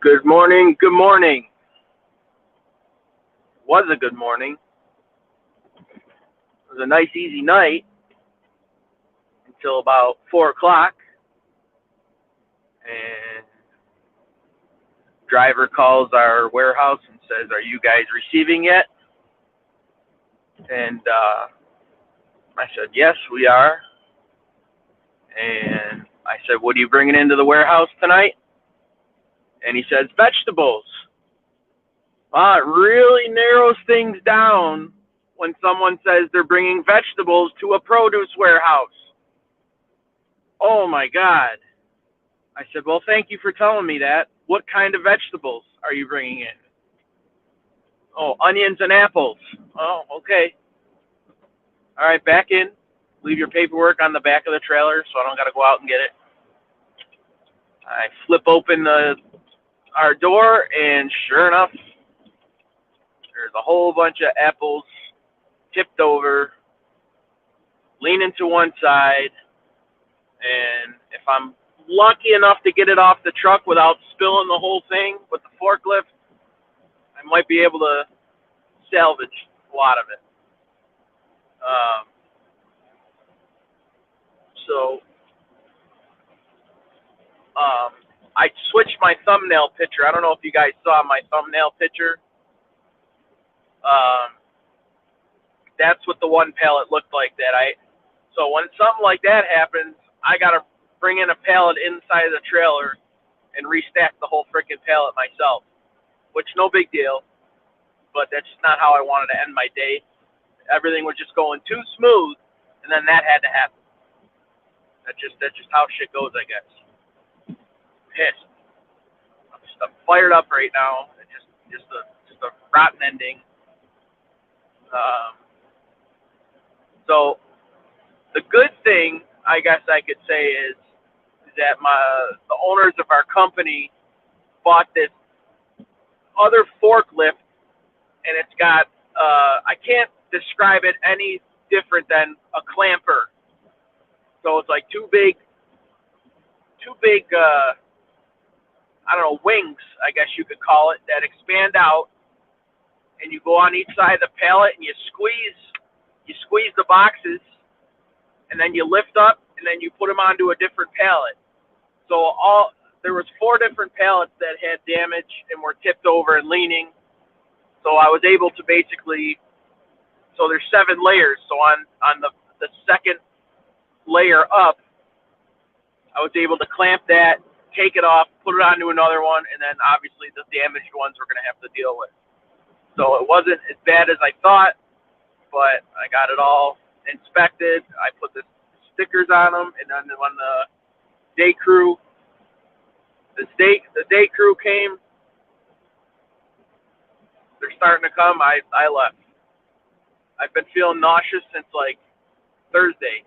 Good morning. Good morning. Was a good morning. It was a nice, easy night until about 4 o'clock, and driver calls our warehouse and says, "Are you guys receiving yet?" And I said, "Yes, we are." And I said, "What are you bringing into the warehouse tonight?" And he says, "Vegetables." It really narrows things down when someone says they're bringing vegetables to a produce warehouse. Oh my God. I said, "Well, thank you for telling me that. What kind of vegetables are you bringing in?" "Oh, onions and apples." "Oh, okay. All right, back in. Leave your paperwork on the back of the trailer so I don't got to go out and get it." I flip open our door, and sure enough, there's a whole bunch of apples tipped over, leaning to one side. And if I'm lucky enough to get it off the truck without spilling the whole thing with the forklift, I might be able to salvage a lot of it. Um, so I switched my thumbnail picture. I don't know if you guys saw my thumbnail picture. Um, that's what the one pallet looked like. So when something like that happens, I gotta bring in a pallet inside of the trailer and restack the whole freaking pallet myself. Which no big deal, but that's just not how I wanted to end my day. Everything was just going too smooth, and then that had to happen. That's just how shit goes, I guess. Pissed. I'm fired up right now. It's just a rotten ending. Um, so the good thing, I guess I could say, is that the owners of our company bought this other forklift, and it's got I can't describe it any different than a clamper. So it's like two big I don't know, wings, I guess you could call it, that expand out, and you go on each side of the pallet and you squeeze the boxes, and then you lift up, and then you put them onto a different pallet. So there was 4 different pallets that had damage and were tipped over and leaning. So I was able to so there's 7 layers. So on the second layer up, I was able to clamp that, take it off, put it onto another one, and then obviously the damaged ones we're going to have to deal with. So it wasn't as bad as I thought, but I got it all inspected. I put the stickers on them, and then when day crew, the day crew came, they're starting to come. I left. I've been feeling nauseous since like Thursday,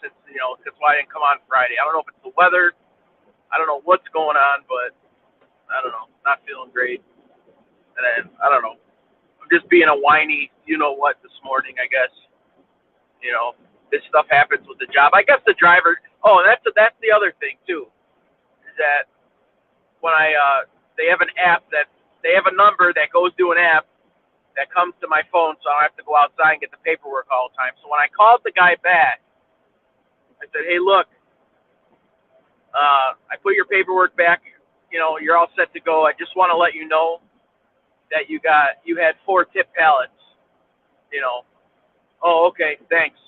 that's why I didn't come on Friday. I don't know if it's the weather. I don't know what's going on, but I don't know. Not feeling great. And then I don't know. I'm just being a whiny, this morning. I guess this stuff happens with the job. I guess the driver. Oh, and that's the other thing too, is that when they have an app they have a number that goes to an app that comes to my phone, so I don't have to go outside and get the paperwork all the time. So when I called the guy back, I said, "Hey, look, I put your paperwork back. You're all set to go. I just want to let you know that you had 4 tip pallets. Oh, okay, thanks.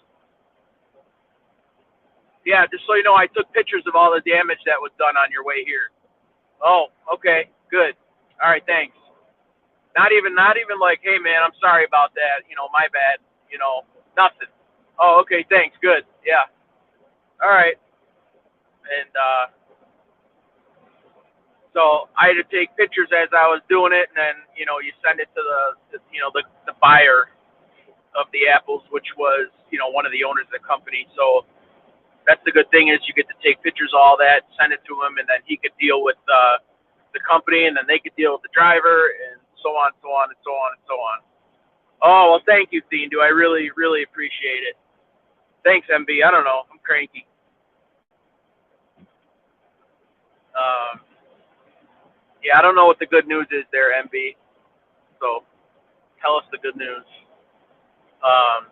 Yeah, just so you know, I took pictures of all the damage that was done on your way here. Oh, okay, good. All right, thanks. Not even like, hey man, I'm sorry about that. My bad. Nothing. Oh, okay, thanks. Good. Yeah. All right. And so I had to take pictures as I was doing it, and then you send it to the buyer of the apples, which was one of the owners of the company. So that's the good thing, is you get to take pictures of all that, send it to him, and then he could deal with the company, and then they could deal with the driver, and so on, so on, and so on, and so on. Oh, well, thank you, Thean. I really, really appreciate it. Thanks, MB. I don't know. I'm cranky. Um, Yeah, I don't know what the good news is there, MB. So tell us the good news. Um,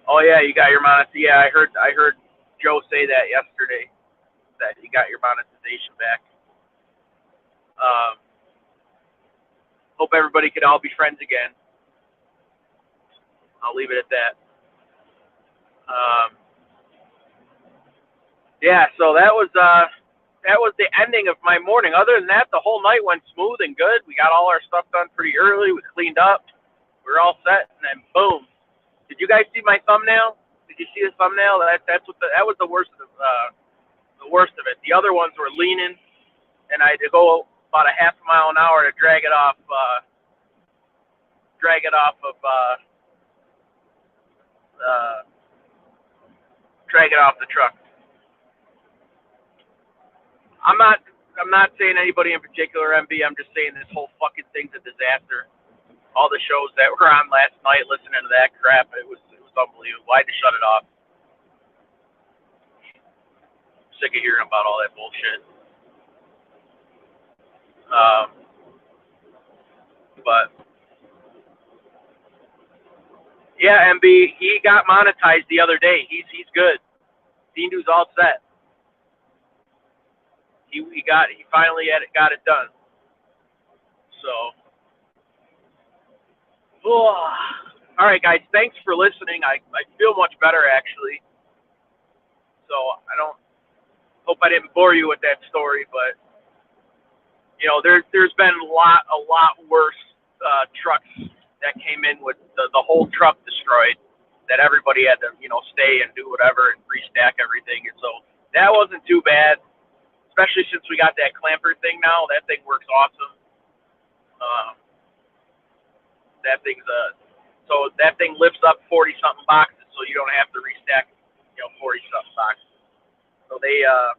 oh yeah, you got your monetization. Yeah, I heard Joe say that yesterday that you got your monetization back. Um, hope everybody could all be friends again. I'll leave it at that. Um, yeah, so that was the ending of my morning. Other than that, the whole night went smooth and good. We got all our stuff done pretty early. We cleaned up. We were all set, and then boom. Did you guys see my thumbnail? Did you see the thumbnail? That was the worst of it. The other ones were leaning, and I had to go about a half a mile an hour to drag it off of uh, drag it off the truck. I'm not I'm not saying anybody in particular, MB. I'm just saying this whole fucking thing's a disaster. All the shows that were on last night, listening to that crap, it was unbelievable. Why'd they shut it off? I'm sick of hearing about all that bullshit. Um, but yeah, MB, he got monetized the other day. He's good. Dindu's all set. He finally got it done. So, oh. All right, guys. Thanks for listening. I feel much better actually. So I don't hope I didn't bore you with that story, but you know there's been a lot worse trucks that came in with the whole truck destroyed. That everybody had to stay and do whatever and restack everything, and so that wasn't too bad. Especially since we got that clamper thing now. That thing works awesome. Um, that thing's so that thing lifts up 40 something boxes, so you don't have to restack 40 something boxes. So yeah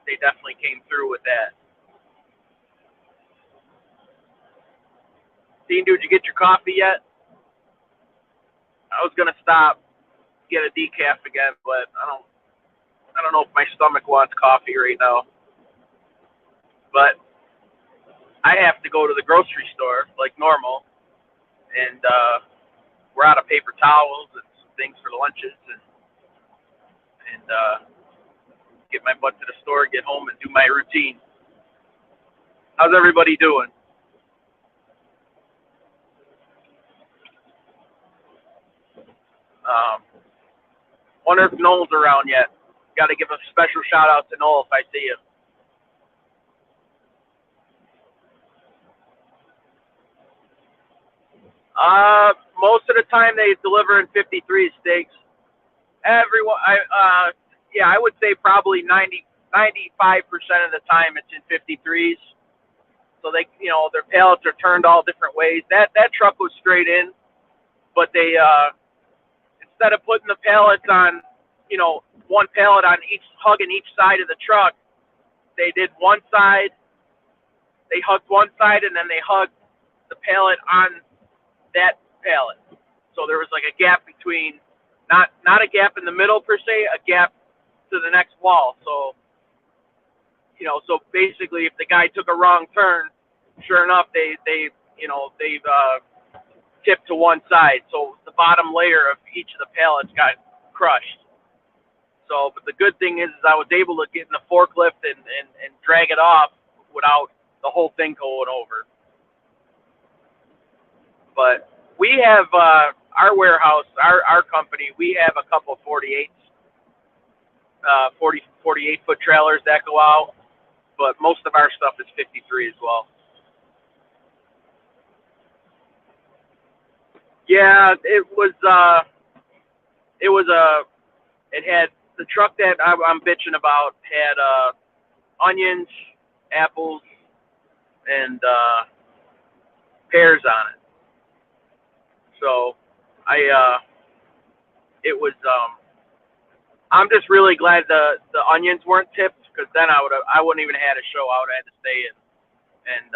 they definitely came through with that. Dean, did you get your coffee yet? I was gonna stop, get a decaf again, but I don't know if my stomach wants coffee right now. But I have to go to the grocery store like normal, and we're out of paper towels and some things for lunches, and get my butt to the store, get home, and do my routine. How's everybody doing? Um, wonder if Noel's around yet. Got to give a special shout out to Noel if I see him. Most of the time they deliver in 53 steaks. Everyone, yeah, I would say probably 95% of the time it's in 53s. So they, their pallets are turned all different ways. That truck was straight in, but they, instead of putting the pallets on, one pallet on each, hugging each side of the truck, they did one side, they hugged one side, and then they hugged the pallet on that pallet. So there was like a gap between, not a gap in the middle per se, a gap to the next wall. So, so basically, if the guy took a wrong turn, sure enough, they've tipped to one side. So the bottom layer of each of the pallets got crushed. So, but the good thing is I was able to get in the forklift and drag it off without the whole thing going over. But we have our warehouse, our company, we have a couple 48 foot trailers that go out, but most of our stuff is 53 as well. Yeah, it had the truck that I'm bitching about had onions, apples, and pears on it. So it was I'm just really glad the onions weren't tipped because then I wouldn't even have had a show. I would have had to stay and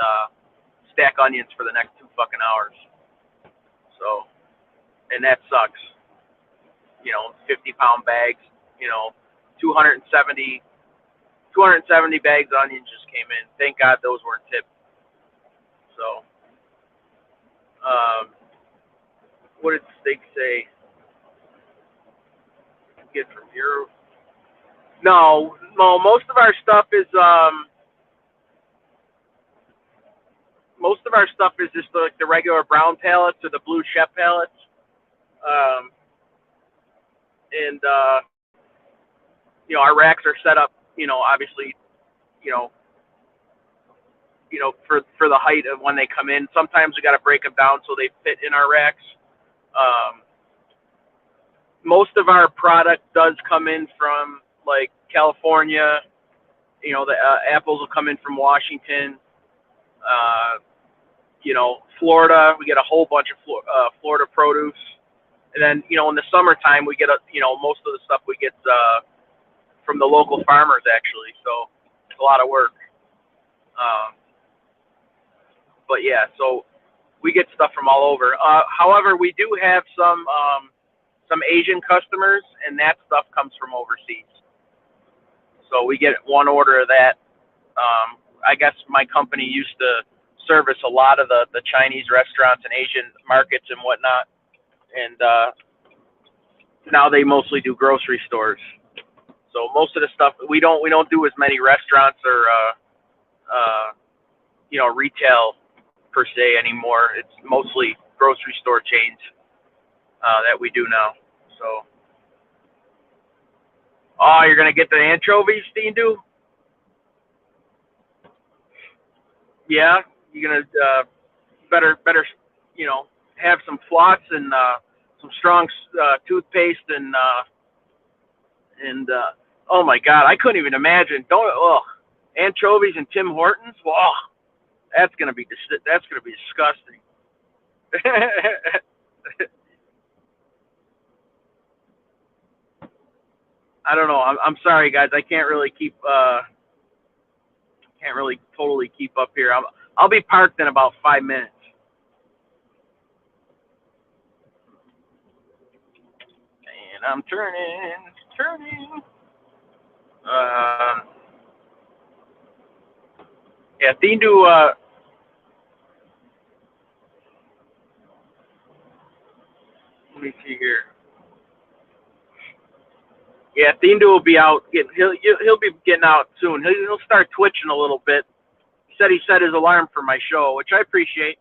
stack onions for the next 2 fucking hours. So and that sucks. 50-pound bags, 270 bags of onions just came in. Thank God those weren't tipped. So, what did Stig say? Get from Europe. No, most of our stuff is just like the regular brown pallets or the blue Shep pallets. And our racks are set up, obviously, you know, for the height of when they come in. Sometimes we got to break them down so they fit in our racks. Most of our product does come in from like California. The apples will come in from Washington. Florida, we get a whole bunch of Florida produce. And then, in the summertime, we get most of the stuff we get from the local farmers, actually. So it's a lot of work. But yeah, so we get stuff from all over. However, we do have some Asian customers, and that stuff comes from overseas. So we get one order of that. I guess my company used to service a lot of the Chinese restaurants and Asian markets and whatnot, and now they mostly do grocery stores. So most of the stuff we don't do as many restaurants or retail per se anymore. It's mostly grocery store chains that we do now. So, you're gonna get the anchovies, Steendu? Yeah, you're gonna better have some floss and some strong toothpaste and oh my God, I couldn't even imagine. Anchovies and Tim Hortons. Well, that's gonna be disgusting. I don't know. I'm sorry, guys. I can't really totally keep up here. I'll be parked in about 5 minutes. And I'm turning. Yeah, Thindu. Let me see here. Yeah, Thindu will be out. He'll be getting out soon. He'll start twitching a little bit. He said set his alarm for my show, which I appreciate.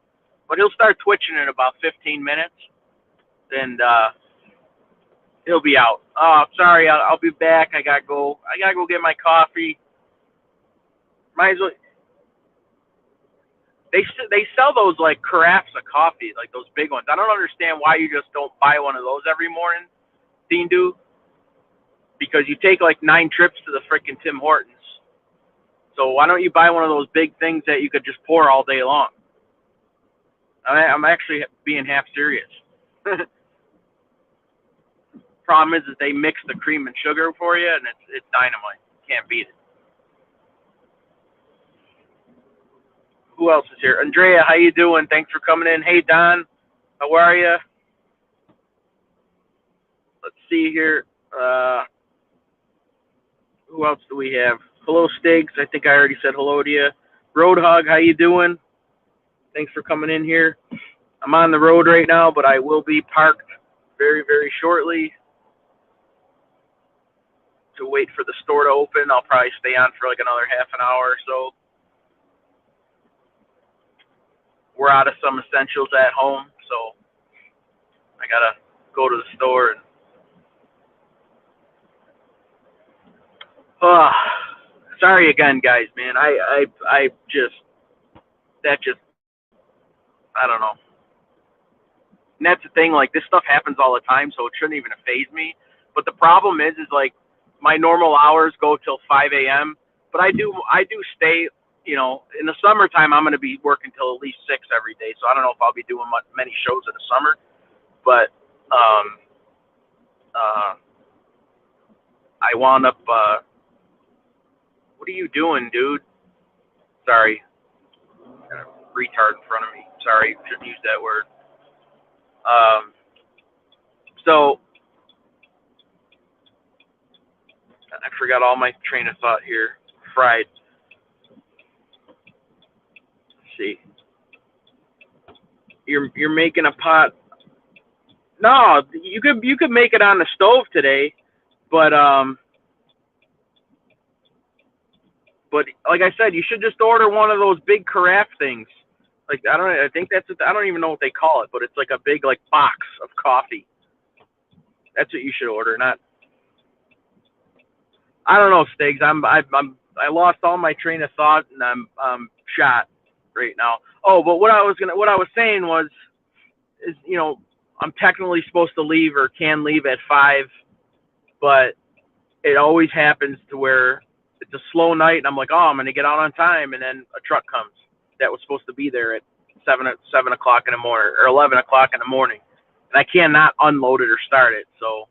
But he'll start twitching in about 15 minutes, and he'll be out. Oh, sorry, I'll be back. I gotta go get my coffee. Might as well. They sell those like carafes of coffee, like those big ones. I don't understand why you just don't buy one of those every morning, Thindu. Because you take like 9 trips to the freaking Tim Hortons. So why don't you buy one of those big things that you could just pour all day long? I'm actually being half serious. Problem is they mix the cream and sugar for you, and it's dynamite. Can't beat it. Who else is here? Andrea, how you doing? Thanks for coming in. Hey, Don, how are you? Let's see here. Who else do we have? Hello, Stigs. I think I already said hello to you. Roadhog, how you doing? Thanks for coming in here. I'm on the road right now, but I will be parked very, very shortly to wait for the store to open. I'll probably stay on for like another half an hour or so. We're out of some essentials at home, so I gotta go to the store and sorry again, guys, man. I I don't know. And that's the thing, like this stuff happens all the time, so it shouldn't even faze me. But the problem is like my normal hours go till 5 a.m. But I do stay, in the summertime I'm gonna be working till at least 6 every day. So I don't know if I'll be doing many shows in the summer, but I wound up. What are you doing, dude? Sorry, got a retard in front of me. Sorry, shouldn't use that word. So I forgot all my train of thought here. Fried. Let's see. You're making a pot. No, you could make it on the stove today, but but like I said, you should just order one of those big carafe things. Like I think that's I don't even know what they call it, but it's like a big like box of coffee. That's what you should order. Not I don't know, Stiggs. I lost all my train of thought and I'm shot right now. Oh, but what I was saying was is I'm technically supposed to leave or can leave at 5, but it always happens to where it's a slow night and I'm like, oh, I'm gonna get out on time, and then a truck comes that was supposed to be there at 7 o'clock in the morning or 11 o'clock in the morning, and I cannot unload it or start it. So,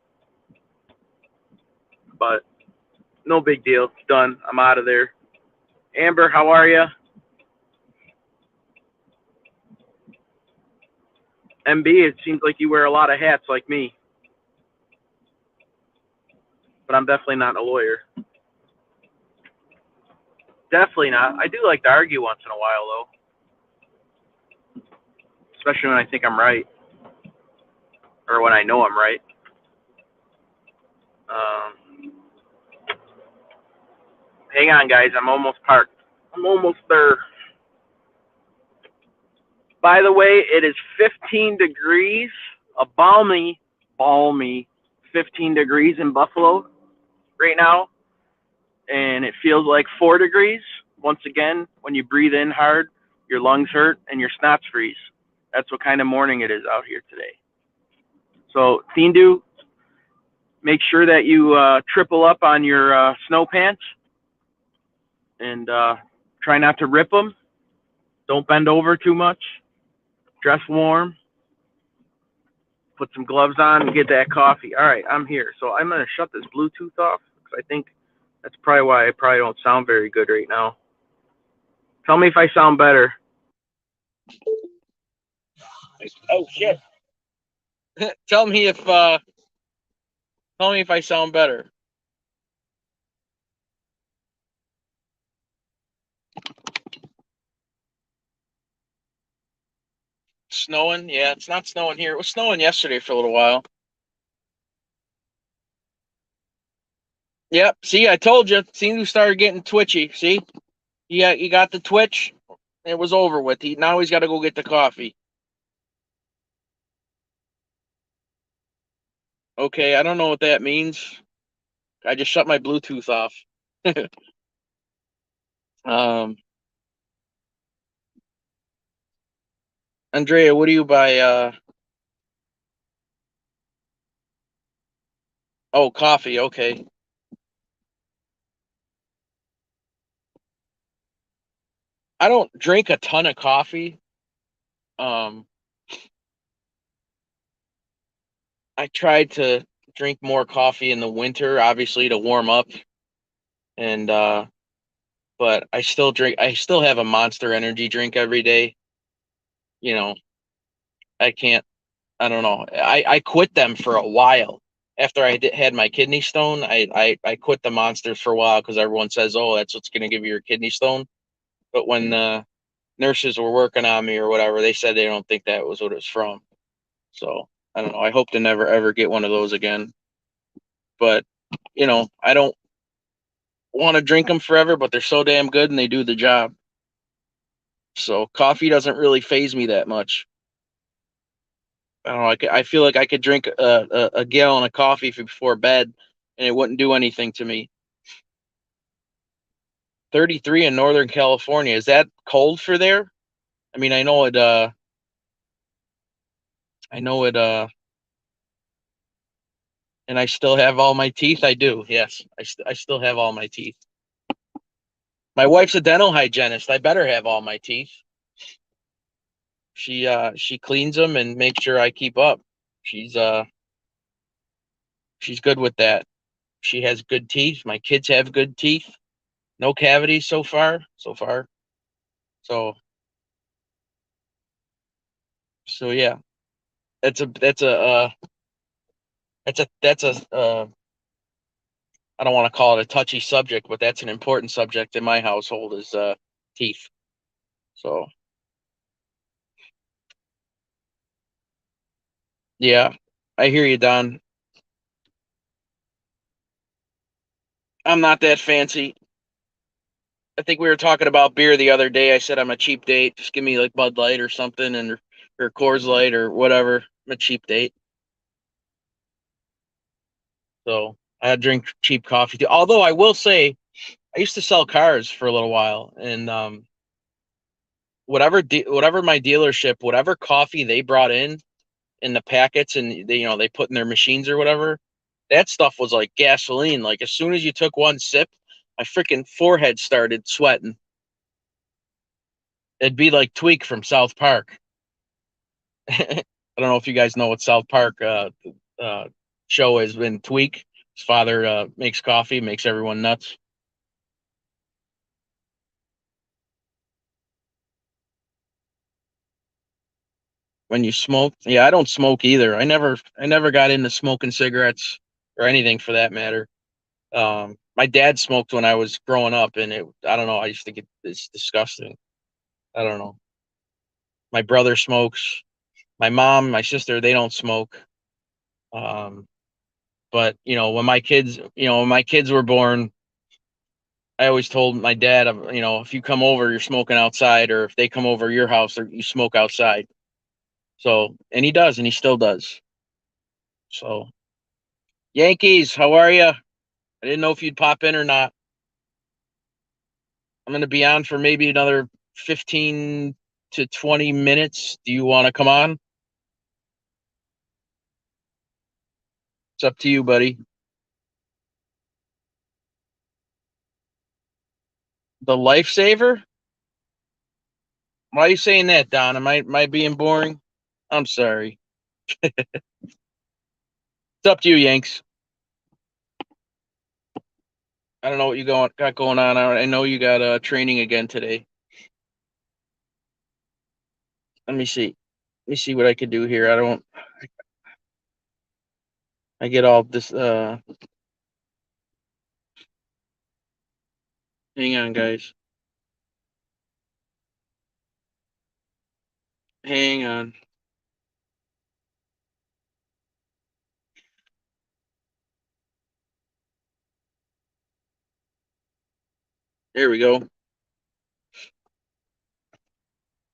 but no big deal. It's done. I'm out of there. Amber, how are you? MB, it seems like you wear a lot of hats like me, but I'm definitely not a lawyer. Definitely not. I do like to argue once in a while, though, especially when I think I'm right or when I know I'm right. Um, Hang on, guys. I'm almost parked. I'm almost there. By the way, it is 15 degrees, a balmy 15 degrees in Buffalo right now, and it feels like 4 degrees. Once again, when you breathe in hard, your lungs hurt and your snots freeze. That's what kind of morning it is out here today. So, Thindu, make sure that you triple up on your snow pants and try not to rip them. Don't bend over too much. Dress warm. Put some gloves on and get that coffee. All right, I'm here. So I'm going to shut this Bluetooth off because I think that's probably why I probably don't sound very good right now. Tell me if I sound better. Oh shit! Tell me if I sound better. Snowing? Yeah, it's not snowing here. It was snowing yesterday for a little while. Yep. See, I told you. Seemed to started getting twitchy. See, he got the twitch. It was over with. Now he's got to go get the coffee. Okay, I don't know what that means. I just shut my Bluetooth off. um, Andrea, what do you buy? Oh, coffee. Okay. I don't drink a ton of coffee. Um, I tried to drink more coffee in the winter, obviously to warm up, and but I still have a Monster Energy drink every day. You know, I can't. I don't know. I quit them for a while after had my kidney stone. I quit the monsters for a while because everyone says, oh, that's what's going to give you your kidney stone. But when the nurses were working on me or whatever, they said they don't think that was what it was from. So I don't know. I hope to never ever get one of those again. But I don't want to drink them forever, but they're so damn good and they do the job. So coffee doesn't really phase me that much. I don't know. I feel like I could drink a gallon of coffee before bed, and it wouldn't do anything to me. 33 in Northern California. Is that cold for there? I mean, I know it. I know it. And I still have all my teeth. I do. Yes, I still have all my teeth. My wife's a dental hygienist. I better have all my teeth. She cleans them and makes sure I keep up. She's she's good with that. She has good teeth. My kids have good teeth. No cavities so far. So far. So yeah. That's a I don't want to call it a touchy subject, but that's an important subject in my household is teeth. So yeah, I hear you, Don. I'm not that fancy. I think we were talking about beer the other day. I said I'm a cheap date. Just give me like Bud Light or something, and or Coors Light or whatever. I'm a cheap date. So I drink cheap coffee too. Although I will say, I used to sell cars for a little while, and whatever my dealership, whatever coffee they brought in the packets, and they put in their machines or whatever, that stuff was like gasoline. Like as soon as you took one sip, my freaking forehead started sweating. It'd be like Tweak from South Park. I don't know if you guys know what South Park show is. In Tweak, his father makes coffee, makes everyone nuts. When you smoke, yeah, I don't smoke either. I never got into smoking cigarettes or anything for that matter. My dad smoked when I was growing up, and I don't know. I just think it's disgusting. I don't know. My brother smokes. My mom, my sister, they don't smoke. Um, but when my kids were born, I always told my dad, if you come over, you're smoking outside, or if they come over your house, or you smoke outside. So, and he does, and he still does. So, Yankees, how are you? I didn't know if you'd pop in or not. I'm going to be on for maybe another 15 to 20 minutes. Do you want to come on? It's up to you, buddy. The lifesaver? Why are you saying that, Don? Am I being boring? I'm sorry. It's up to you, Yanks. I don't know what you got going on. I know you got training again today. Let me see. Let me see what I can do here. I get all this hang on, guys. Hang on. There we go.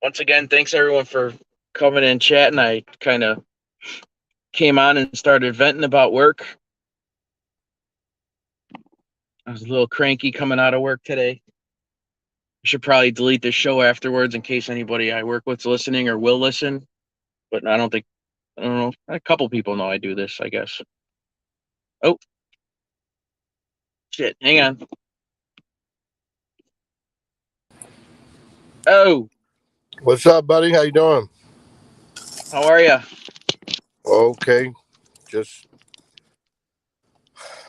Once again, thanks everyone for coming and chatting. I kind of came on and started venting about work. I was a little cranky coming out of work today. I should probably delete this show afterwards in case anybody I work with's listening or will listen. But I don't know. A couple people know I do this, I guess. Oh, shit. Hang on. Oh, What's up, buddy? How you doing? how are you? Okay, just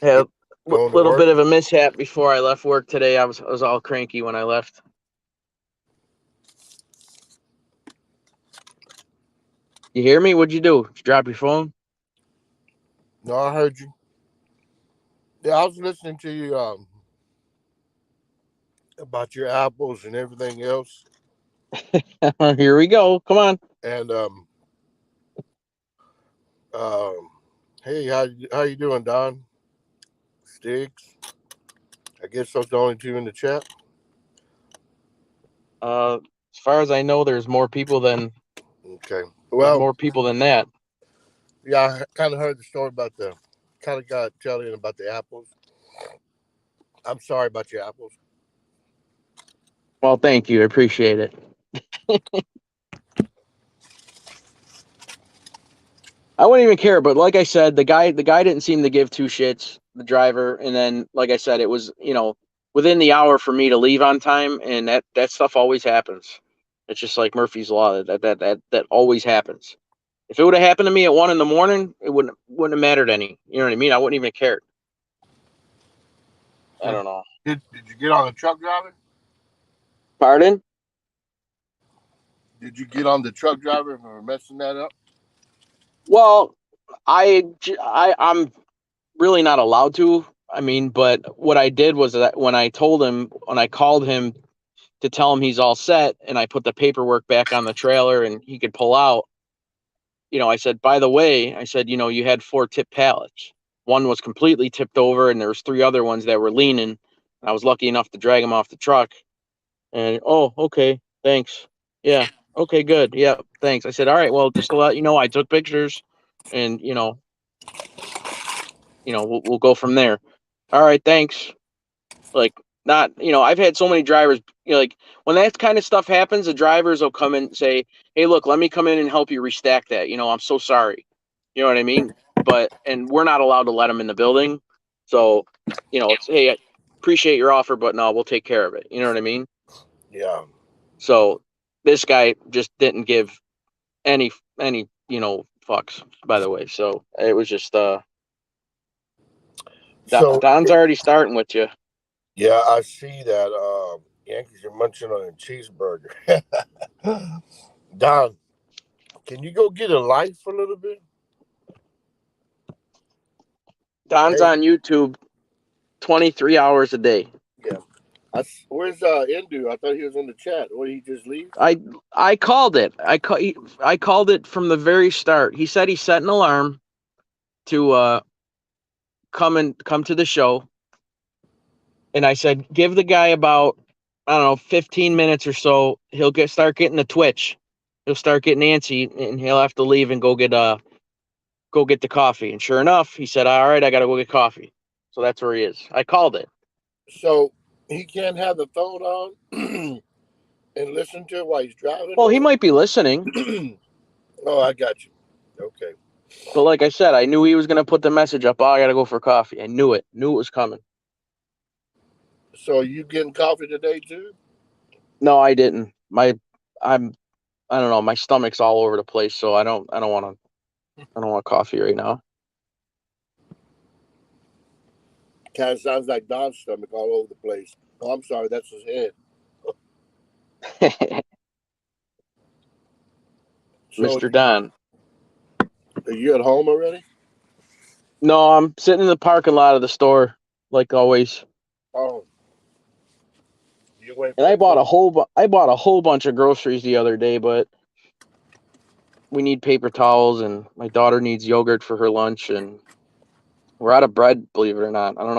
Yeah, going to little work. bit of a mishap before I left work today. I was all cranky when I left. You hear me? What'd you do? Did you drop your phone? No, I heard you. Yeah, I was listening to you about your apples and everything else. Here we go. Come on. And um, hey, how you doing, Don? Stiggs? I guess those the only two in the chat. As far as I know, there's more people than Okay. Well, that. yeah, I kind of heard the story about the kind of got telling about the apples. I'm sorry about your apples. Well, thank you. I appreciate it. I wouldn't even care, but like I said, the guy didn't seem to give two shits, the driver, and then like I said, it was, within the hour for me to leave on time, and that stuff always happens. It's just like Murphy's Law. That always happens. If it would have happened to me at 1 a.m, it wouldn't have mattered any. You know what I mean? I wouldn't even care. I don't know. Did you get on the truck driver? Pardon? Did you get on the truck driver for messing that up? Well, I'm really not allowed to. I mean, but what I did was that when I called him to tell him he's all set, and I put the paperwork back on the trailer and he could pull out, I said, by the way, I said, you had 4 tip pallets. One was completely tipped over, and there was 3 other ones that were leaning. I was lucky enough to drag them off the truck. And, oh, okay, thanks. Yeah, okay, good. Yeah, thanks. I said, all right, well, just to let you know, I took pictures, and we'll go from there. All right, thanks. Like, not, I've had so many drivers, like when that kind of stuff happens, the drivers will come and say, hey, look, let me come in and help you restack that. I'm so sorry. You know what I mean? And we're not allowed to let them in the building. So, it's, hey, I appreciate your offer, but no, we'll take care of it. You know what I mean? Yeah. So this guy just didn't give any, fucks, by the way. So it was just, So Don's already starting with you. yeah, I see that. Yankees are munching on a cheeseburger. Don, can you go get a life for a little bit? Don's on YouTube 23 hours a day. Yeah. Where's Indu? I thought he was in the chat. What, did he just leave? I called it. I called it from the very start. He said he set an alarm to come to the show, and I said, give the guy about, I don't know, 15 minutes or so. He'll start getting the twitch. He'll start getting antsy, and he'll have to leave and go get the coffee. And sure enough, he said, all right, I gotta go get coffee. So that's where he is. I called it. So he can't have the phone on and listen to it while he's driving? Well, he might be listening. Oh, I got you. Okay. But like I said, I knew he was gonna put the message up. Oh, I gotta go for coffee. I knew it. Knew it was coming. So are you getting coffee today too? No, I didn't. I don't know. My stomach's all over the place, so I don't want coffee right now. Kind of sounds like Don's stomach all over the place. Oh, I'm sorry, that's his head. So, Mr. Don. Are you at home already? No, I'm sitting in the parking lot of the store, like always. Oh. You went. And I bought a whole bunch of groceries the other day, but we need paper towels, and my daughter needs yogurt for her lunch, and we're out of bread, believe it or not. I don't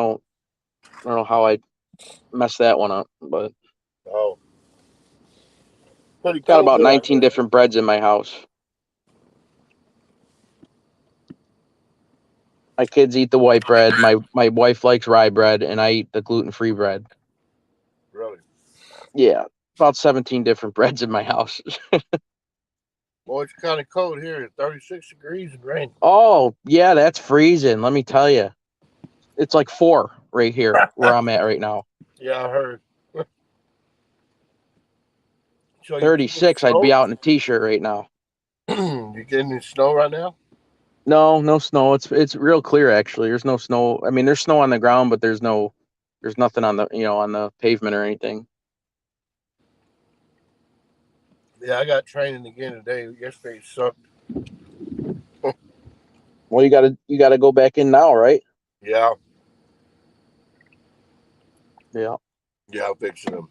know how I messed that one up, but Oh. Pretty got cold about there, 19 different breads in my house. My kids eat the white bread. My wife likes rye bread, and I eat the gluten-free bread. Really? Yeah, about 17 different breads in my house. Boy, it's kind of cold here. It's 36 degrees and rain. Oh, yeah, that's freezing. Let me tell you. It's like 4 right here where I'm at right now. Yeah, I heard. So 36, I'd be out in a t-shirt right now. You getting any snow right now? No snow. It's real clear actually. There's no snow. I mean, there's snow on the ground, but there's nothing on the on the pavement or anything. Yeah, I got training again today. Yesterday sucked. Well, you gotta go back in now, right? Yeah. Yeah. Yeah, I'm fixing them.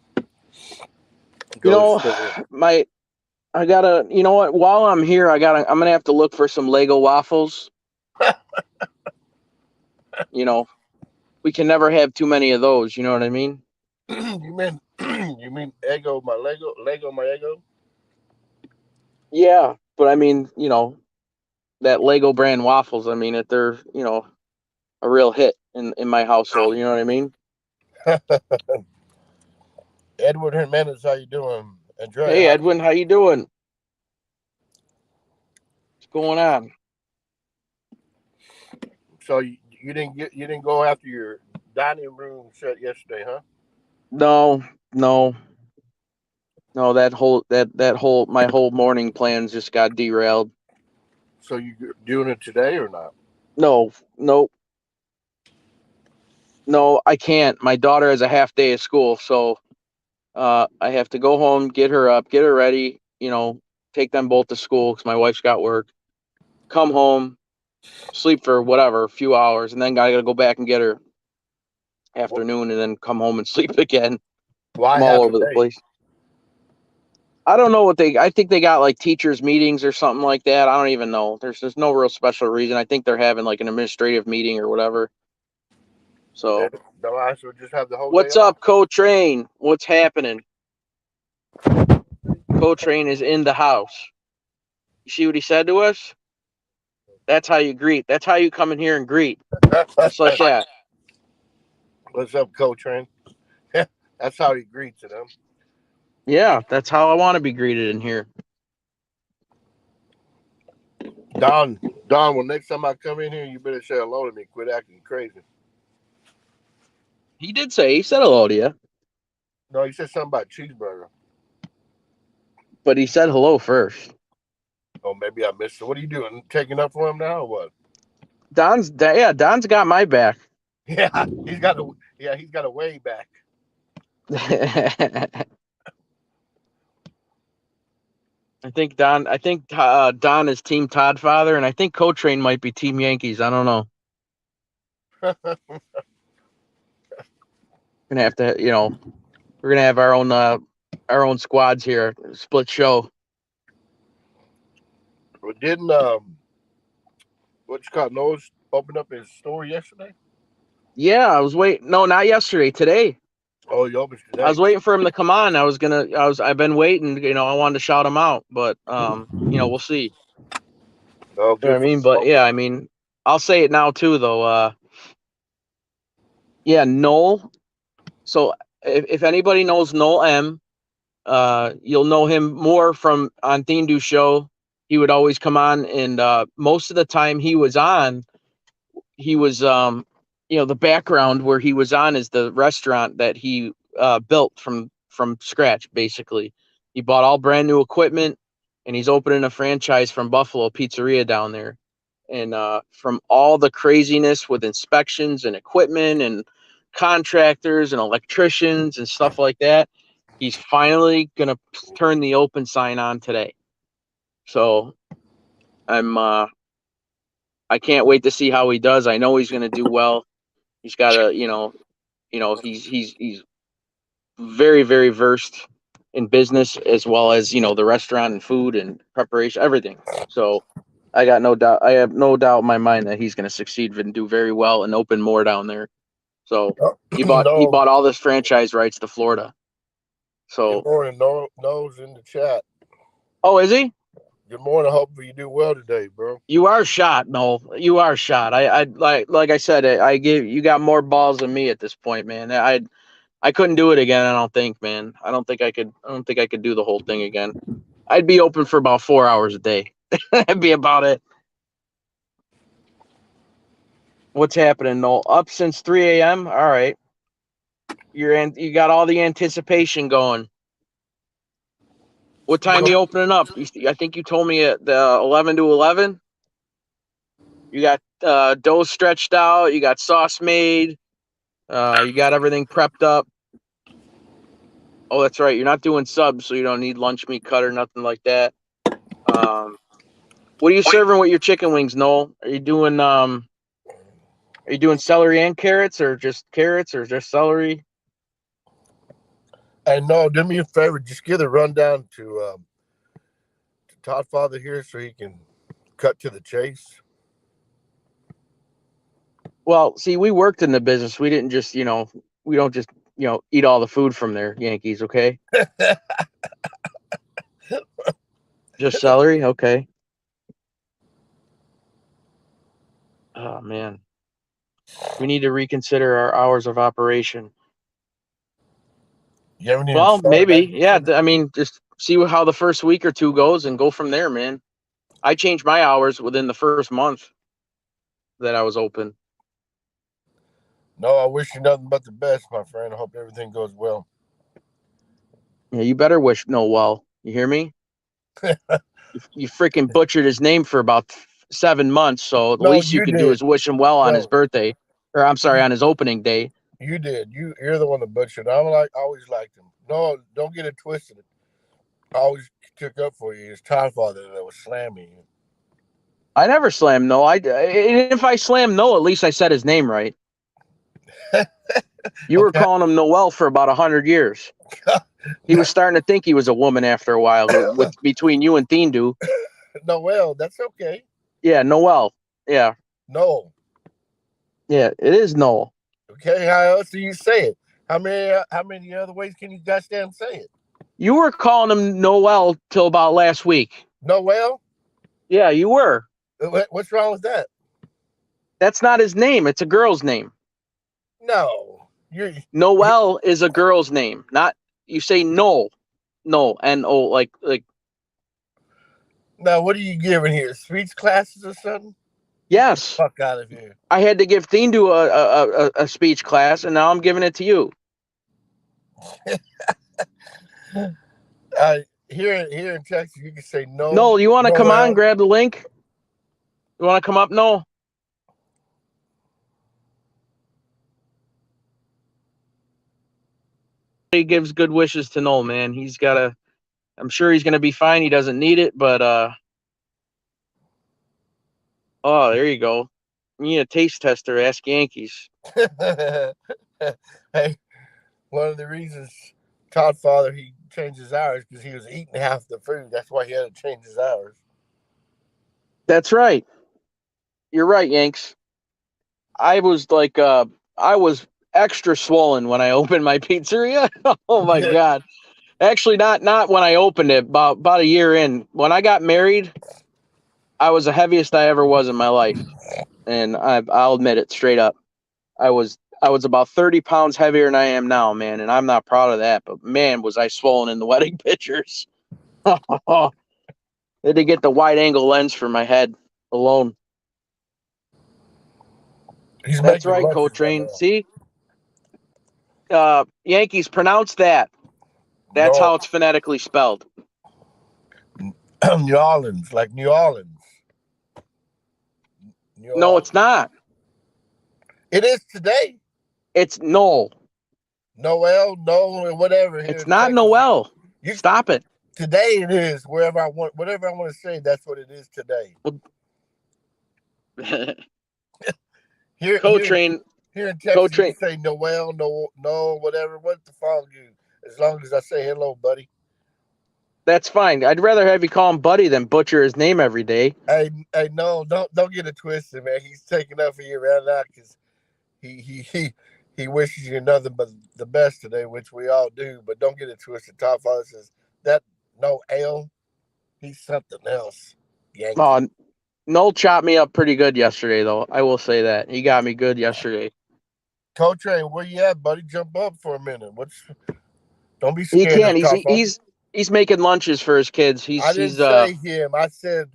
I gotta, you know what? While I'm here, I'm gonna have to look for some Lego waffles. We can never have too many of those. You know what I mean? You mean Lego my Ego? Yeah, but I mean, that Lego brand waffles. I mean, they're a real hit in my household. You know what I mean? Edward Jimenez, how you doing? Andrea, Hey, Edwin, how you doing? What's going on? So you didn't go after your dining room set yesterday, huh? No. That whole my whole morning plans just got derailed. So you doing it today or not? No, I can't. My daughter has a half day of school, so I have to go home, get her up, get her ready, take them both to school because my wife's got work. Come home, sleep for whatever, a few hours, and then gotta go back and get her. afternoon and then come home and sleep again. Why I'm all half over a the day? place. I don't know I think they got like teachers meetings or something like that. I don't even know. There's no real special reason. I think they're having like an administrative meeting or whatever. So Don't I should just have the whole day what's off? up, Co-Train? What's happening? Co-Train is in the house. You see what he said to us? That's how you greet. That's how you come in here and greet. Just like that. What's up, Co-Train? That's how he greets it, huh? Yeah, that's how I want to be greeted in here. Don, well, next time I come in here, you better say hello to me. Quit acting crazy. He said hello to you, No, he said something about cheeseburger. but he said hello first. Oh, maybe I missed it. What are you doing? Taking up for him now or what? Don's got my back. Yeah, he's got a way back. I think Don is Team Todd Father, and I think Co-Train might be Team Yankees. I don't know. Gonna have to, we're gonna have our own squads here, split show. But didn't Noah's open up his store yesterday? Yeah, I was waiting. No, not yesterday. Today. Oh, he opens today. I was waiting for him to come on. I've been waiting. I wanted to shout him out, but we'll see. Oh, You know what I mean? But yeah, I mean, I'll say it now too, though. Yeah, Noel. So if anybody knows Noel M, you'll know him more from on Thindu show. He would always come on, and most of the time he was on, he was the background where he was on is the restaurant that he built from scratch. Basically, he bought all brand new equipment, and he's opening a franchise from Buffalo Pizzeria down there. And from all the craziness with inspections and equipment and contractors and electricians and stuff like that, he's finally gonna turn the open sign on today. So I can't wait to see how he does. I know he's gonna do well. He's got he's very, very versed in business as well as, the restaurant and food and preparation, everything. So I have no doubt in my mind that he's going to succeed and do very well and open more down there. So he bought all this franchise rights to Florida. So good morning, Noah's in the chat. Oh, is he? Good morning. Hopefully you do well today, bro. You are shot, Noel. You are shot. I like I said, you got more balls than me at this point, man. I couldn't do it again. I don't think, man. I don't think I could do the whole thing again. I'd be open for about 4 hours a day. That'd be about it. What's happening, Noel? Up since 3 a.m. All right. You got all the anticipation going. What time you opening up? I think you told me at the 11 to 11. You got dough stretched out. You got sauce made. You got everything prepped up. Oh, that's right. You're not doing subs, so you don't need lunch meat cut or nothing like that. What are you serving with your chicken wings, Noel? Are you doing celery and carrots, or just celery? And no, do me a favor. Just give the rundown to Todd Father here so he can cut to the chase. Well, see, we worked in the business. We didn't just, we don't just, eat all the food from there, Yankees, okay? Just celery? Okay. Oh, man. We need to reconsider our hours of operation. Well, maybe. Yeah. I mean, just see how the first week or two goes and go from there, man. I changed my hours within the first month that I was open. No, I wish you nothing but the best, my friend. I hope everything goes well. Yeah, you better wish no well. You hear me? you freaking butchered his name for about 7 months, so the least you could do is wish him well on his birthday. Or I'm sorry, on his opening day. You did. You're the one that butchered. Always liked him. No, don't get it twisted. I always took up for you. It's Todd Father that was slamming you. I never slammed no. If I slammed no, at least I said his name right. You were Okay. calling him Noel for about 100 years. He was starting to think he was a woman after a while with between you and Thindu. Noel, that's okay. Yeah, Noel. Yeah. No. Yeah, it is Noel. Okay, how else do you say it? How many other ways can you goddamn say it? You were calling him Noel till about last week. Noel? Yeah, you were. What's wrong with that? That's not his name. It's a girl's name. No. Noel is a girl's name. Not you say Noel. No, N-O, like Now, what are you giving here? Speech classes or something? yes. Fuck out of here. I had to give Thindu a speech class, and now I'm giving it to you. Here in Texas, you can say no. Noel, you want to come Noel. on, grab the link? You want to come up, Noel? He gives good wishes to Noel, man. He's got a. I'm sure he's gonna be fine. He doesn't need it, but oh, there you go. You need a taste tester. Ask Yankees. Hey, one of the reasons Todd Father he changed his hours because he was eating half the food. That's why he had to change his hours. That's right. You're right, Yanks. I was like, I was extra swollen when I opened my pizzeria. Oh my God. Actually, not when I opened it, about a year in. When I got married, I was the heaviest I ever was in my life. And I'll admit it straight up. I was about 30 pounds heavier than I am now, man, and I'm not proud of that. But man, was I swollen in the wedding pictures. Had to get the wide angle lens for my head alone. That's right, Co-Train. See? Yankees, pronounce that. That's how it's phonetically spelled. New Orleans, like New Orleans. No, it's not. It is today. It's Noel. Noel, whatever. It's not Noel. Stop it. Today it is. Whatever I want to say, that's what it is today. Here, Co-Train. Here in Texas, you say Noel, no, whatever. What the fuck you? As long as I say hello, buddy. That's fine. I'd rather have you call him Buddy than butcher his name every day. Hey, no, don't get it twisted, man. He's taking up for you right now because he wishes you nothing but the best today, which we all do. But don't get it twisted. Top Father says that no L, he's something else. Yankee. Oh, Noel chopped me up pretty good yesterday, though. I will say that he got me good yesterday. Co-Train, where you at, buddy? Jump up for a minute. Don't be scared. He can. He's making lunches for his kids. I didn't say him. I said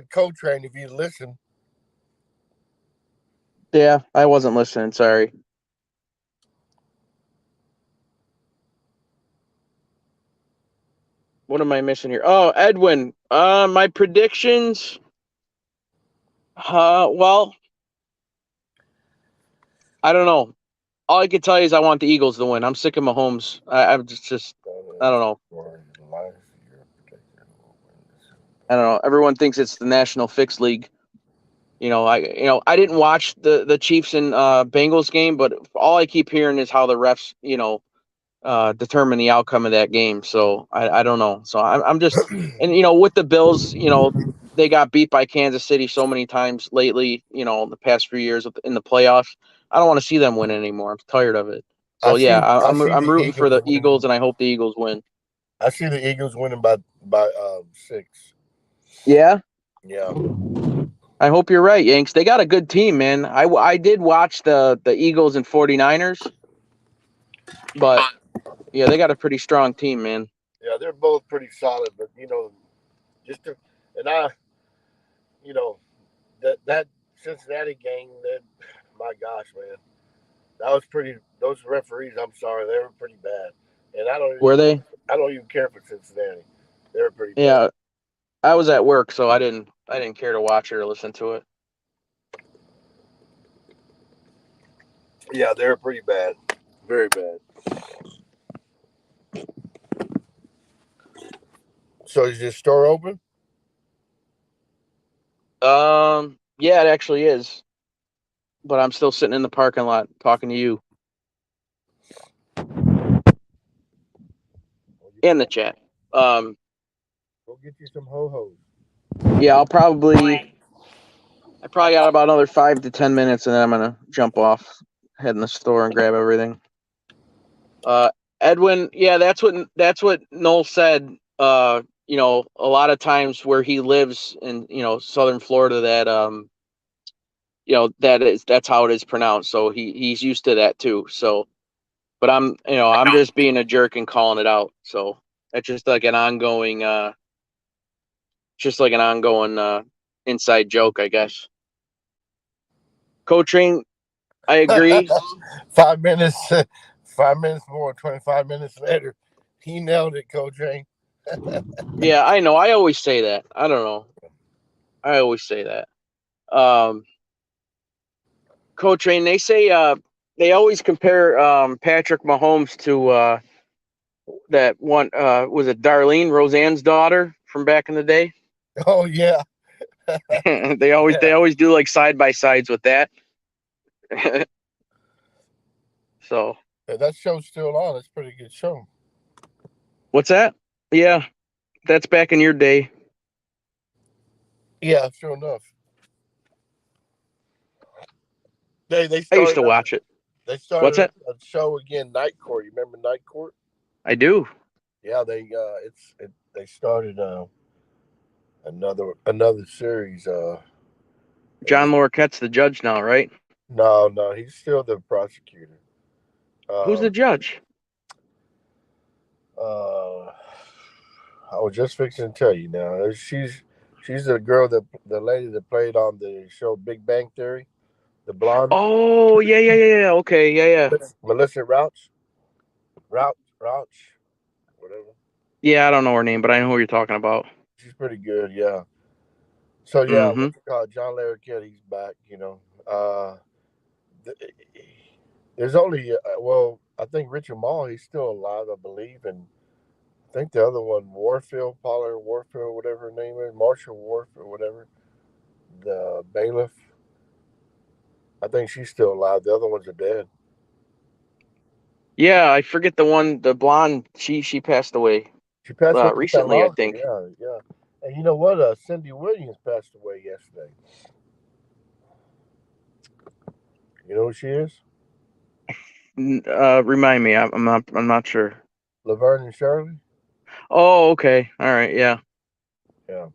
Co-Train. If you listen. Yeah, I wasn't listening. Sorry. What am I missing here? Oh, Edwin. My predictions. Well, I don't know. All I can tell you is I want the Eagles to win. I'm sick of Mahomes. I'm just I don't know. I don't know. Everyone thinks it's the National Fix League. I didn't watch the Chiefs and Bengals game, but all I keep hearing is how the refs, determine the outcome of that game. So I don't know. So I'm just, and with the Bills, they got beat by Kansas City so many times lately. The past few years in the playoffs. I don't want to see them win anymore. I'm tired of it. So I'm rooting for the Eagles, and I hope the Eagles win. I see the Eagles winning by 6. Yeah. Yeah. I hope you're right, Yanks. They got a good team, man. I did watch the Eagles and 49ers, but yeah, they got a pretty strong team, man. Yeah, they're both pretty solid, but that Cincinnati game, my gosh, man, that was pretty. Those referees, I'm sorry, they were pretty bad, and I don't even care for Cincinnati. They were pretty bad. Yeah, I was at work, so I didn't care to watch it or listen to it. Yeah, they were pretty bad, very bad. So is your store open? Yeah, it actually is. But I'm still sitting in the parking lot talking to you. in the chat. Go get you some ho-hos. Yeah, I probably got about another 5 to 10 minutes, and then I'm gonna jump off, head in the store, and grab everything. Edwin, yeah, that's what Noel said. You know, a lot of times where he lives in, you know, southern Florida, that you know, that's how it is pronounced. So he's used to that too. So, but I'm just being a jerk and calling it out. So that's just like an ongoing inside joke, I guess. Coaching, I agree. 5 minutes, 5 minutes more, 25 minutes later, he nailed it, Coach Rain. Yeah, I know. I always say that. I don't know. I always say that. Coach Rain, they say they always compare Patrick Mahomes to that one was it Darlene, Roseanne's daughter from back in the day. Oh yeah. they always do like side by sides with that. So Yeah, that show's still on. It's a pretty good show. what's that? Yeah, that's back in your day. Yeah, sure enough. They I used to watch it. They started What's that? a show again, Night Court. You remember Night Court? I do. Yeah, they started another series. John Larroquette's the judge now, right? No, he's still the prosecutor. Who's the judge? I was just fixing to tell you now. She's the girl the lady that played on the show Big Bang Theory, the blonde. Oh yeah. Okay, yeah. Melissa Rauch, whatever. Yeah, I don't know her name, but I know who you're talking about. She's pretty good, yeah. So yeah, what's it called? John Larroquette, he's back. You know, there's only I think Richard Mall, he's still alive, I believe, and I think the other one, Paula Warfield, whatever her name is, Marcia Warfield, whatever, the bailiff. I think she's still alive. The other ones are dead. Yeah, I forget the blonde. She passed away. She passed away recently, I think. Yeah. And you know what? Cindy Williams passed away yesterday. You know who she is? Remind me. I'm not sure. Laverne and Shirley. Oh, okay. All right. Yeah. Yeah.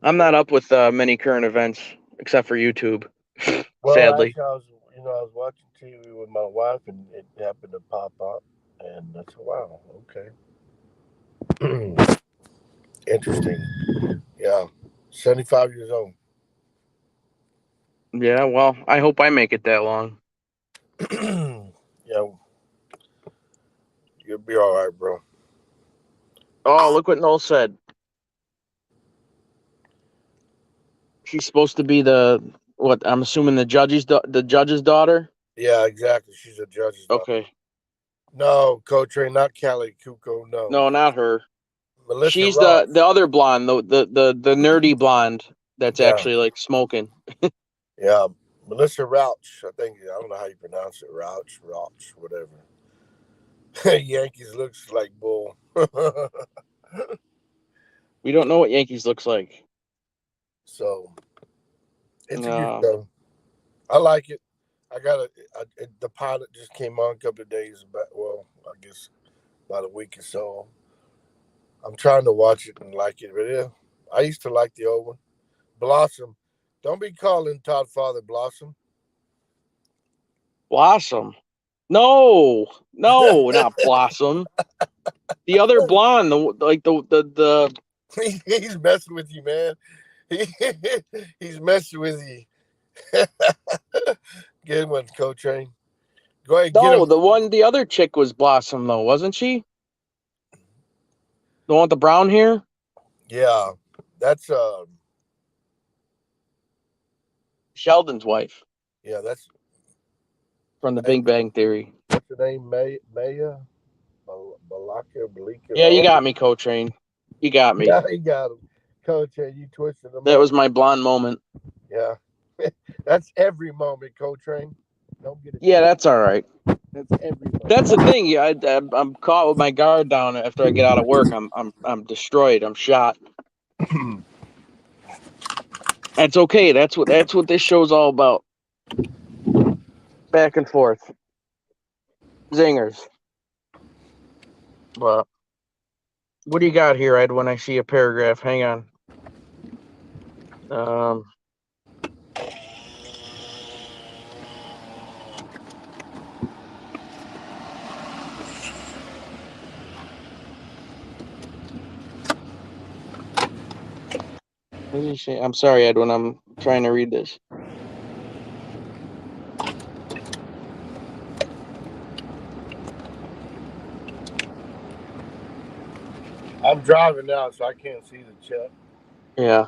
I'm not up with many current events except for YouTube. Well, sadly. actually, I was watching TV with my wife, and it happened to pop up, and that's wow. Okay. Interesting. Yeah. 75 years old. Yeah. Well, I hope I make it that long. Yeah. You'll be all right, bro. Oh, look what Noel said. She's supposed to be what I'm assuming the judge's daughter. Yeah, exactly. She's a judge's daughter. Okay. No, Coach Ray, not Callie Kuko. No, not her. Melissa She's Ross. the other blonde, the nerdy blonde that's actually like smoking. Yeah, Melissa Rauch. I don't know how you pronounce it. Rauch, whatever. Yankees looks like bull. We don't know what Yankees looks like. So it's a good show. I like it. I got the pilot just came on a couple of days back. Well, I guess about a week or so. I'm trying to watch it and like it, but yeah, I used to like the old one. Blossom. Don't be calling Todd Father Blossom. Blossom. No, not Blossom. The other blonde, the He's messing with you, man. He's messing with you. Good one, Coach Rain. Go ahead. No, the other chick was Blossom though, wasn't she? The one with the brown hair? Yeah, that's Sheldon's wife. Yeah, that's from the Big Bang Theory. What's her name? Maya Balaka. Yeah, you got me, Coach Rain. You got me. Yeah, you got him. Coach Rain, you twisted them. That was my blonde moment. Yeah. That's every moment, Coach Rain. Don't get it. Yeah, that's all right. That's everybody. That's the thing. Yeah, I'm caught with my guard down after I get out of work. I'm destroyed. I'm shot. That's okay. That's what this show's all about. Back and forth. Zingers. But what do you got here, Ed, when I see a paragraph? Hang on. What did you say? I'm sorry, Ed, when I'm trying to read this. I'm driving now, so I can't see the chat. Yeah.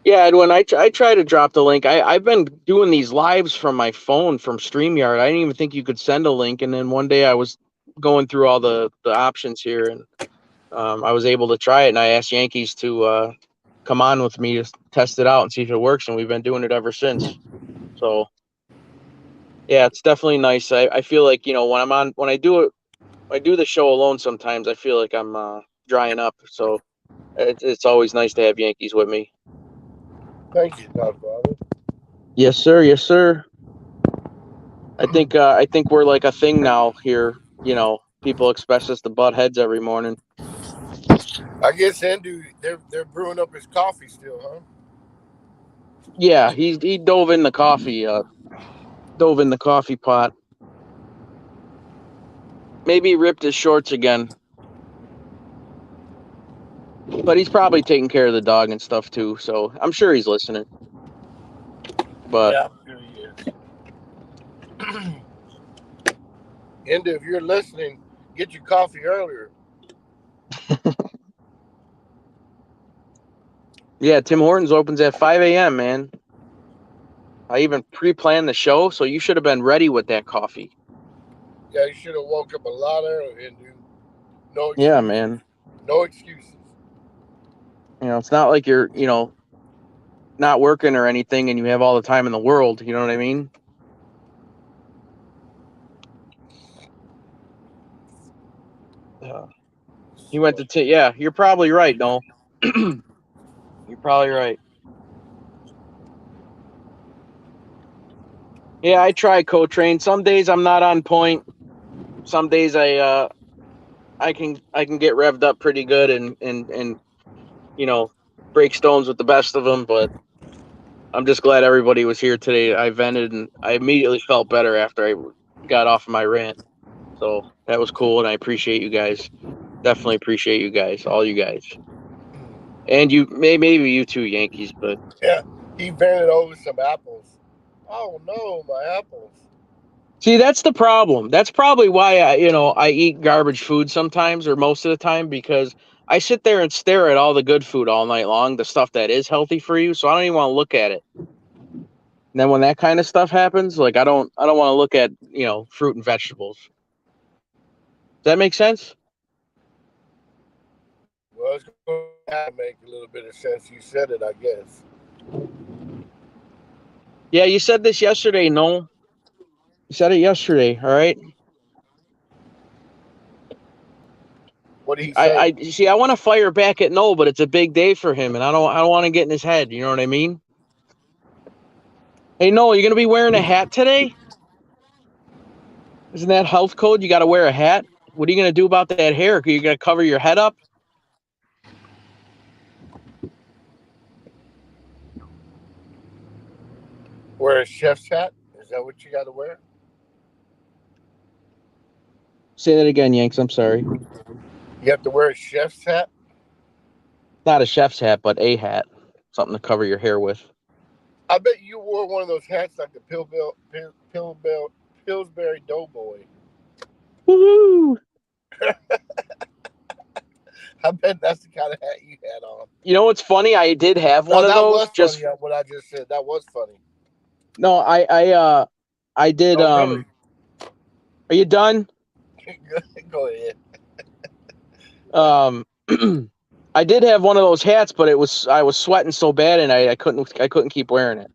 Yeah, Ed, when I try to drop the link, I've been doing these lives from my phone from StreamYard. I didn't even think you could send a link. And then one day I was going through all the options here, and I was able to try it. And I asked Yankees to come on with me to test it out and see if it works. And we've been doing it ever since. So, yeah, it's definitely nice. I feel like, when I do the show alone sometimes, I feel like I'm drying up. So it's always nice to have Yankees with me. Thank you, Godfather. Yes, sir. Yes, sir. I think we're like a thing now here. People expect us to butt heads every morning. I guess Andrew, they're brewing up his coffee still, huh? Yeah, he dove in the coffee. Dove in the coffee pot. Maybe he ripped his shorts again. But he's probably taking care of the dog and stuff too, so I'm sure he's listening. But yeah, I'm sure he is. Andrew, if you're listening, get your coffee earlier. yeah, Tim Hortons opens at 5 a.m., man. I even pre-planned the show, so you should have been ready with that coffee. Yeah, you should have woke up a lot earlier, Andrew. No excuses. Yeah, man. No excuses. It's not like you're, not working or anything and you have all the time in the world. You know what I mean? He went to yeah, you're probably right, no. You're probably right. Yeah, I try co-train. Some days I'm not on point. Some days I can get revved up pretty good and break stones with the best of them, but I'm just glad everybody was here today. I vented and I immediately felt better after I got off of my rant. So that was cool, and I appreciate you guys. Definitely appreciate you guys, all you guys. And you, maybe you too, Yankees, but yeah, he vented over some apples. Oh no, my apples! see, that's the problem. That's probably why I eat garbage food sometimes, or most of the time, because I sit there and stare at all the good food all night long, the stuff that is healthy for you. So I don't even want to look at it. And then when that kind of stuff happens, like I don't want to look at fruit and vegetables. Does that make sense? Well, it's going to make a little bit of sense. You said it, I guess. Yeah, you said this yesterday, no? You said it yesterday, all right? What did he say? I want to fire back at no, but it's a big day for him, and I don't want to get in his head. You know what I mean? Hey, Noel, you gonna be wearing a hat today? Isn't that health code? You got to wear a hat. What are you gonna do about that hair? Are you gonna cover your head up? Wear a chef's hat? Is that what you got to wear? Say that again, Yanks. I'm sorry. You have to wear a chef's hat? Not a chef's hat, but a hat. Something to cover your hair with. I bet you wore one of those hats like the Pillsbury Doughboy. Woohoo! I bet that's the kind of hat you had on. You know what's funny? I did have one of those. That was funny, what I just said. That was funny. No, I did. Oh, really? Are you done? Go ahead. I did have one of those hats, but I was sweating so bad, and I couldn't keep wearing it.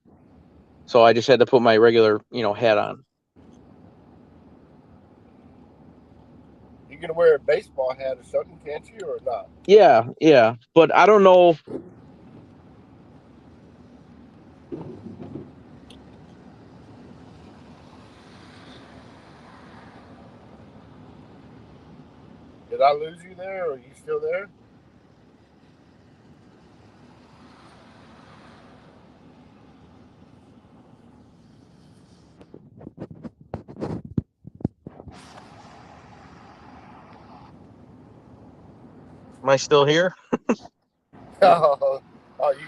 So I just had to put my regular, hat on. Well, it's going to make a little bit of sense. You said it, I guess. Yeah, you said this yesterday, no? You can wear a baseball hat or something, can't you, or not? Yeah. But I don't know. Did I lose you there, or are you still there? Am I still here? Oh, you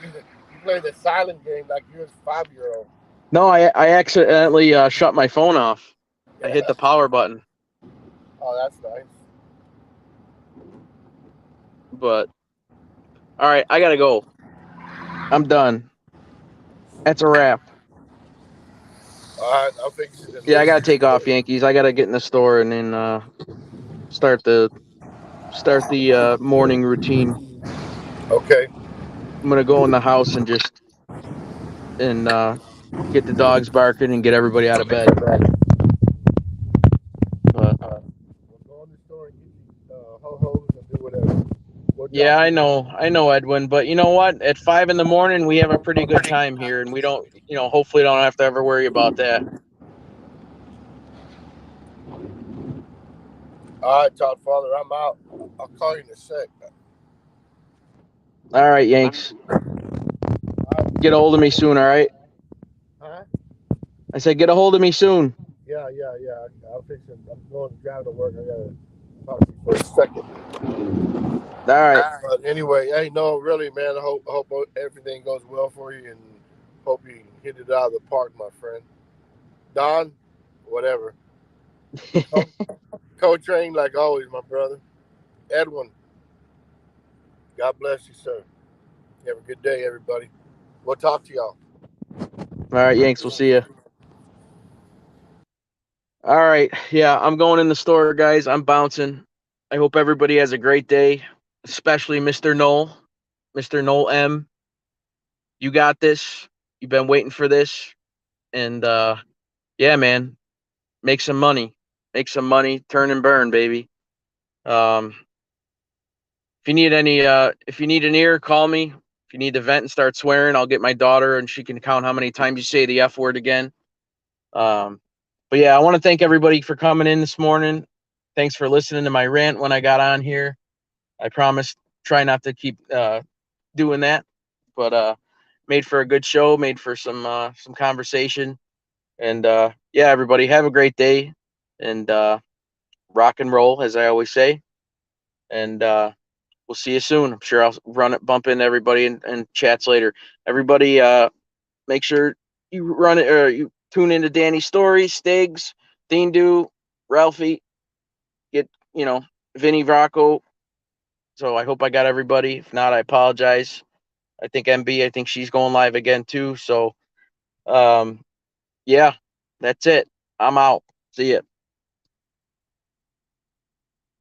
play the silent game like you're a 5-year-old. No, I accidentally shut my phone off. I hit the power button. Oh, that's nice. But all right, I gotta go. I'm done. That's a wrap. All right, I'll fix it. Yeah, I gotta take off, Yankees. I gotta get in the store and then start the morning routine. Okay. I'm gonna go in the house and just get the dogs barking and get everybody out of bed. But We'll go in the store and get you ho-hos and do whatever. yeah, I know, Edwin. But you know what? At 5 a.m, we have a pretty good time here, and we don't, hopefully don't have to ever worry about that. All right, Todd Father, I'm out. I'll call you in a sec. All right, Yanks. Get a hold of me soon, all right? Huh? I said get a hold of me soon. Yeah. I'll fix it. I'm going to drive to work. I gotta talk to you for a second. All right. But anyway, hey, no, really, man. I hope everything goes well for you, and hope you hit it out of the park, my friend. Don, whatever. Co-train like always, my brother. Edwin, God bless you, sir. Have a good day, everybody. We'll talk to y'all. All right, Yanks. We'll see you. All right. Yeah, I'm going in the store, guys. I'm bouncing. I hope everybody has a great day, especially Mr. Noel. Mr. Noel M. You got this. You've been waiting for this. And yeah, man, make some money. Make some money. Turn and burn, baby. If you need if you need an ear, call me. If you need to vent and start swearing, I'll get my daughter and she can count how many times you say the F word again. But yeah, I want to thank everybody for coming in this morning. Thanks for listening to my rant when I got on here. I promise try not to keep doing that, but made for a good show, made for some conversation. And yeah, everybody have a great day and rock and roll, as I always say. And we'll see you soon. I'm sure I'll bump into everybody and chats later. Everybody, make sure you run it or you tune into Danny's stories, Stigs, Dean Ralphie, get Vinny Rocco. So I hope I got everybody. If not, I apologize. I think MB, I think she's going live again too. So yeah, that's it. I'm out. See ya.